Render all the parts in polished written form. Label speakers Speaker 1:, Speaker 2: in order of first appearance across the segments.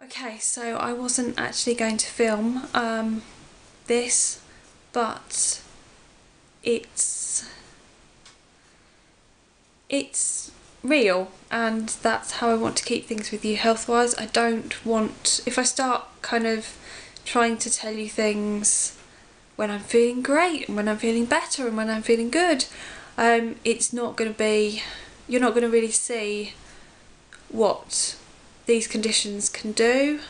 Speaker 1: Okay, so I wasn't actually going to film this, but it's real, and that's how I want to keep things with you health-wise. I don't want, if I start kind of trying to tell you things when I'm feeling great and when I'm feeling better and when I'm feeling good, it's not going to be, you're not going to really see what these conditions can do,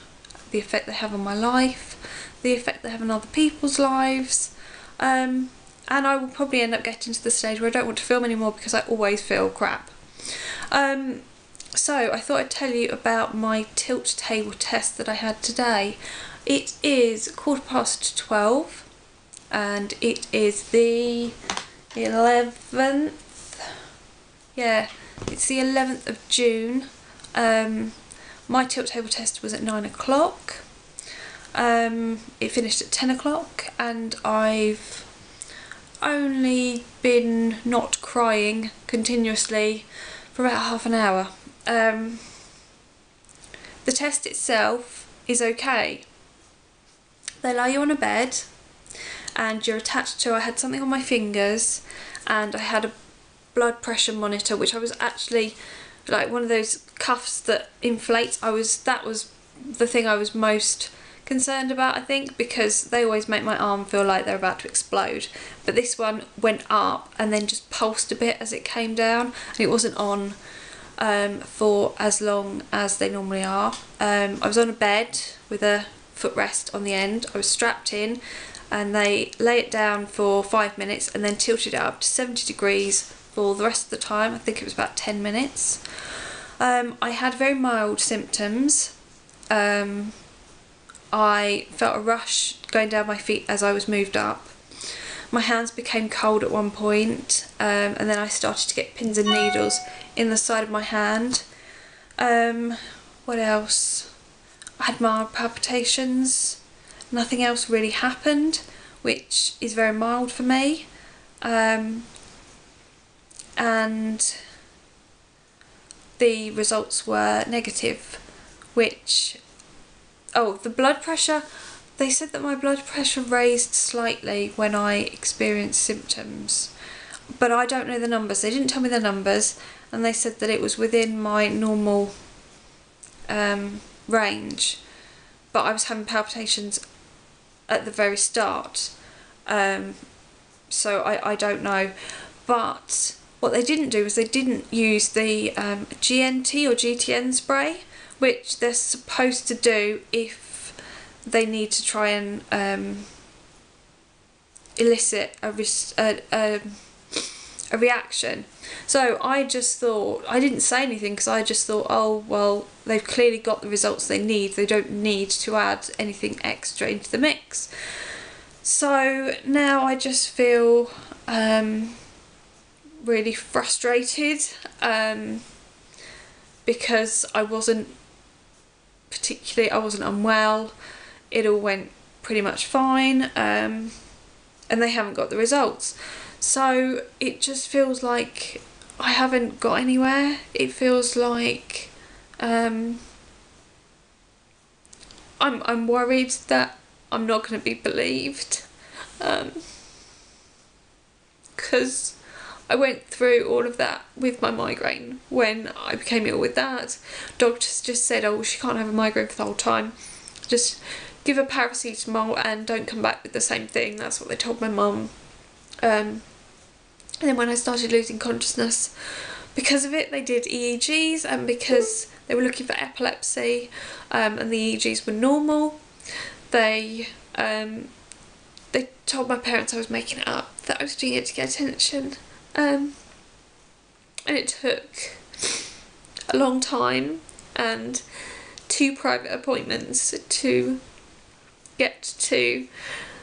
Speaker 1: the effect they have on my life, the effect they have on other people's lives, and I will probably end up getting to the stage where I don't want to film anymore because I always feel crap. So I thought I'd tell you about my tilt table test that I had today. It is 12:15 and it is the 11th, yeah, it's the 11th of June. My tilt table test was at 9 o'clock. It finished at 10 o'clock and I've only been not crying continuously for about half an hour. The test itself is okay. They lie you on a bed and you're attached to, I had something on my fingers and I had a blood pressure monitor, which I was actually, like one of those cuffs that inflates. That was the thing I was most concerned about, I think, because they always make my arm feel like they're about to explode, but this one went up and then just pulsed a bit as it came down, and it wasn't on for as long as they normally are. I was on a bed with a footrest on the end. I was strapped in and they lay it down for 5 minutes and then tilted it up to 70 degrees for the rest of the time. I think it was about 10 minutes. I had very mild symptoms. I felt a rush going down my feet as I was moved up. My hands became cold at one point, and then I started to get pins and needles in the side of my hand. What else? I had mild palpitations. Nothing else really happened, which is very mild for me. And the results were negative, which, oh, the blood pressure, they said that my blood pressure raised slightly when I experienced symptoms, but I don't know the numbers. They didn't tell me the numbers, and they said that it was within my normal range, but I was having palpitations at the very start, so I don't know. But what they didn't do is they didn't use the GNT or GTN spray, which they're supposed to do if they need to try and elicit a reaction. So I just thought, I didn't say anything because I just thought, oh well, they've clearly got the results they need, they don't need to add anything extra into the mix. So now I just feel really frustrated because I wasn't unwell. It all went pretty much fine, and they haven't got the results. So it just feels like I haven't got anywhere. It feels like I'm worried that I'm not going to be believed, because I went through all of that with my migraine. When I became ill with that, doctors just said, oh, she can't have a migraine for the whole time. Just give her paracetamol and don't come back with the same thing. That's what they told my mum. And then when I started losing consciousness because of it, they did EEGs, and because they were looking for epilepsy, and the EEGs were normal, they told my parents I was making it up, that I was doing it to get attention. And it took a long time and 2 private appointments to get to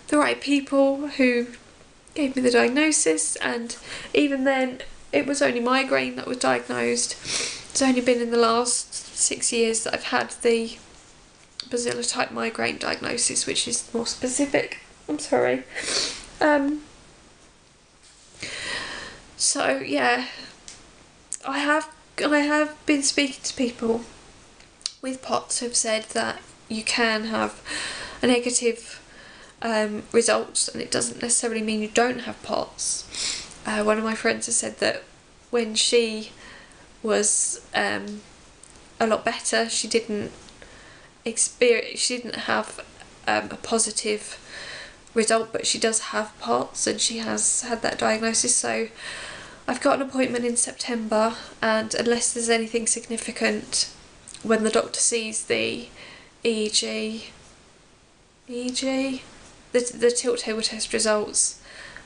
Speaker 1: the right people who gave me the diagnosis, and even then it was only migraine that was diagnosed. It's only been in the last 6 years that I've had the Braziller type migraine diagnosis, which is more specific. I'm sorry. So yeah, I have been speaking to people with POTS have said that you can have a negative result, and it doesn't necessarily mean you don't have POTS. One of my friends has said that when she was a lot better, she didn't have a positive result, but she does have POTS, and she has had that diagnosis. So I've got an appointment in September, and unless there's anything significant when the doctor sees the EEG, the tilt table test results,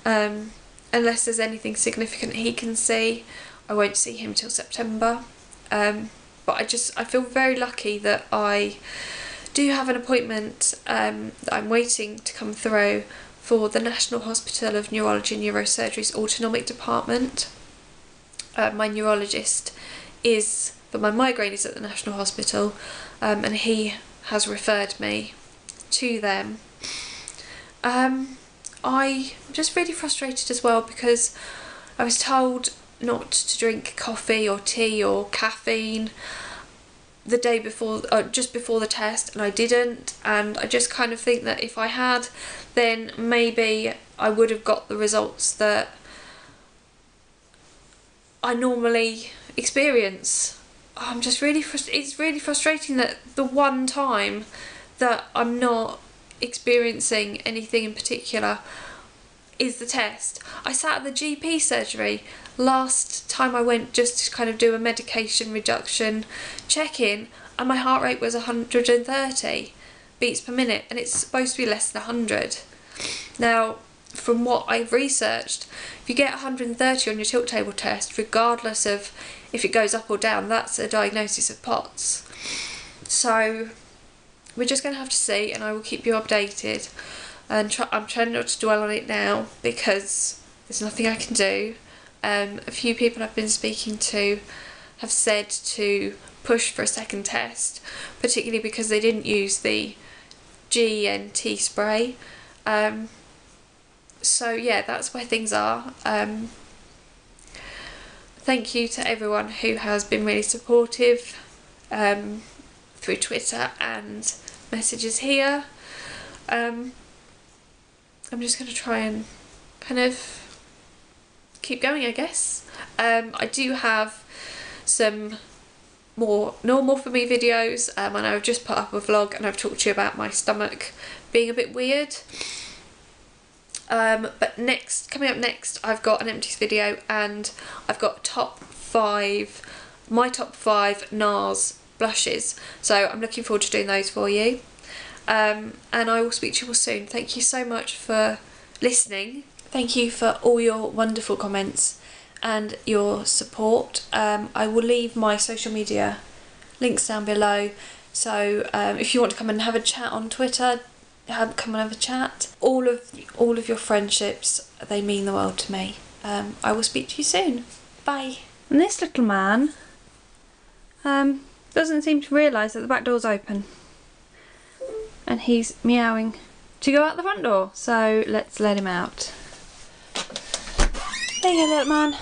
Speaker 1: unless there's anything significant he can see, I won't see him till September. But I feel very lucky that I do have an appointment that I'm waiting to come through for the National Hospital of Neurology and Neurosurgery's autonomic department. My neurologist is, but my migraine is at the National Hospital, and he has referred me to them. I'm just really frustrated as well because I was told not to drink coffee or tea or caffeine the day before, just before the test, and I didn't, and I just kind of think that if I had, then maybe I would have got the results that I normally experience. I'm just really it's really frustrating that the one time that I'm not experiencing anything in particular is the test. I sat at the GP surgery last time I went just to kind of do a medication reduction check-in, and my heart rate was 130 beats per minute, and it's supposed to be less than 100. Now, from what I've researched, if you get 130 on your tilt table test, regardless of if it goes up or down, that's a diagnosis of POTS. So we're just going to have to see, and I will keep you updated. And I'm trying not to dwell on it now because there's nothing I can do. A few people I've been speaking to have said to push for a second test, particularly because they didn't use the GNT spray. So yeah, that's where things are. Thank you to everyone who has been really supportive through Twitter and messages here. I'm just going to try and kind of keep going, I guess. I do have some more normal for me videos, and I've just put up a vlog and I've talked to you about my stomach being a bit weird. But coming up next, I've got an empties video, and I've got my top 5 NARS blushes. So I'm looking forward to doing those for you. And I will speak to you all soon. Thank you so much for listening. Thank you for all your wonderful comments and your support. I will leave my social media links down below. So if you want to come and have a chat on Twitter, come and have a chat. All of your friendships, they mean the world to me. I will speak to you soon. Bye. And this little man doesn't seem to realise that the back door's open, and he's meowing to go out the front door, so let's let him out. There you go, little man.